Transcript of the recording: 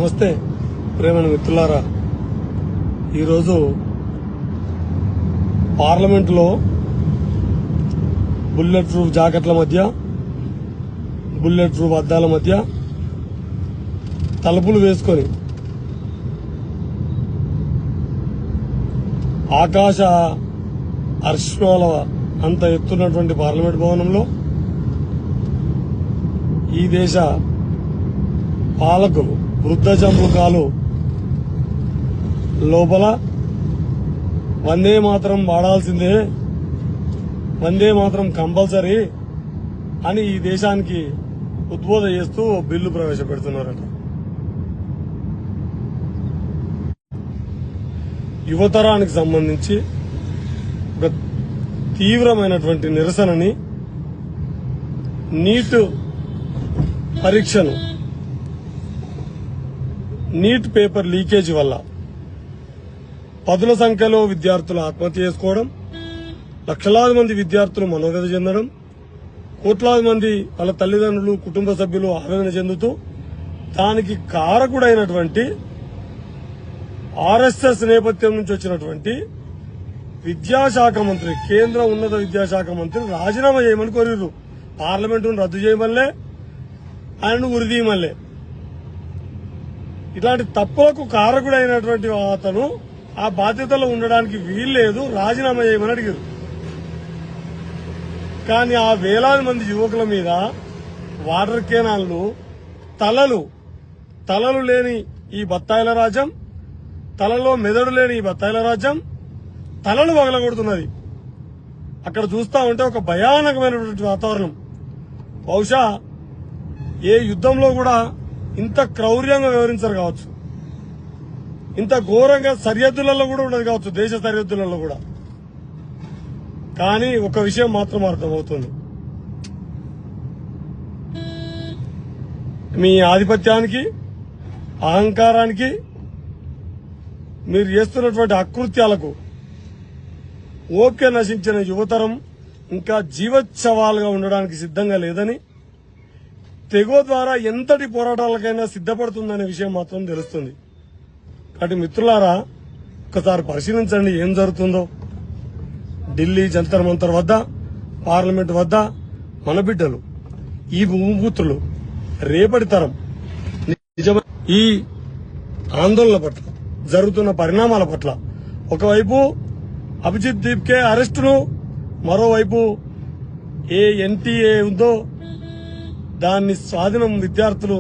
నమస్తే ప్రేమైన మిత్రులారా, ఈరోజు పార్లమెంటులో బుల్లెట్ ప్రూఫ్ జాకెట్ల మధ్య, బుల్లెట్ ప్రూఫ్ అద్దాల మధ్య తలుపులు వేసుకొని ఆకాశ అర్ష్వాల అంత ఎత్తున్నటువంటి పార్లమెంట్ భవనంలో ఈ దేశ పాలకులు వృద్ధ జంబుకాలు లోపల వందే మాత్రం వాడాల్సిందే, వందే మాత్రం కంపల్సరీ అని ఈ దేశానికి ఉద్బోధ చేస్తూ బిల్లు ప్రవేశపెడుతున్నారట. యువతరానికి సంబంధించి ఒక తీవ్రమైనటువంటి నిరసనని, నీట్ పరీక్షను, నీట్ పేపర్ లీకేజీ వల్ల పదుల సంఖ్యలో విద్యార్థులు ఆత్మహత్య చేసుకోవడం, లక్షలాది మంది విద్యార్థులు మనోవేదన చెందడం, కోట్లాది మంది వాళ్ళ తల్లిదండ్రులు, కుటుంబ సభ్యులు ఆవేదన చెందుతూ దానికి కారకుడైనటువంటి ఆర్ఎస్ఎస్ నేపథ్యం నుంచి వచ్చినటువంటి విద్యాశాఖ మంత్రి, కేంద్ర ఉన్నత విద్యాశాఖ మంత్రి రాజీనామా చేయమని కోరిరు. పార్లమెంటును రద్దు చేయమల్లే, ఆయనను ఉరిదీయమల్లే. ఇట్లాంటి తప్పులకు కారకుడైనటువంటి అతను ఆ బాధ్యతలో ఉండడానికి వీల్లేదు, రాజీనామా చేయమని అడిగారు. కానీ ఆ వేలాది మంది యువకుల మీద వాటర్ కెనాన్లు, తలలు లేని ఈ బత్తాయిల రాజ్యం, తలలో మెదడు లేని ఈ బత్తాయిల రాజ్యం తలలు పగలగొడుతున్నది. అక్కడ చూస్తా ఉంటే ఒక భయానకమైనటువంటి వాతావరణం. బహుశా ఏ యుద్ధంలో కూడా ఇంత క్రౌర్యంగా వ్యవహరించరు కావచ్చు, ఇంత ఘోరంగా సరిహద్దులలో కూడా ఉండదు కావచ్చు, దేశ సరిహద్దులలో కూడా. కానీ ఒక విషయం మాత్రం అర్థమవుతుంది, మీ ఆధిపత్యానికి, అహంకారానికి, మీరు చేస్తున్నటువంటి అకృత్యాలకు ఓపిక నశించిన యువతరం ఇంకా జీవోత్సవాలుగా ఉండడానికి సిద్ధంగా లేదని, తెగో ద్వారా ఎంతటి పోరాటాలకైనా సిద్ధపడుతుందనే విషయం మాత్రం తెలుస్తుంది. కాబట్టి మిత్రులారా, ఒకసారి పరిశీలించండి ఏం జరుగుతుందో. ఢిల్లీ జంతర్ మంతర్ వద్ద, పార్లమెంట్ వద్ద మన బిడ్డలు, ఈ భూమిపుత్రులు, రేపటి తరం నిజమైన ఈ ఆందోళన పట్ల, జరుగుతున్న పరిణామాల పట్ల ఒకవైపు అభిజిత్ దీప్కే అరెస్టులు, మరోవైపు ఏ ఎన్టీఏ ఉందో దాన్ని స్వాధీనం విద్యార్థులు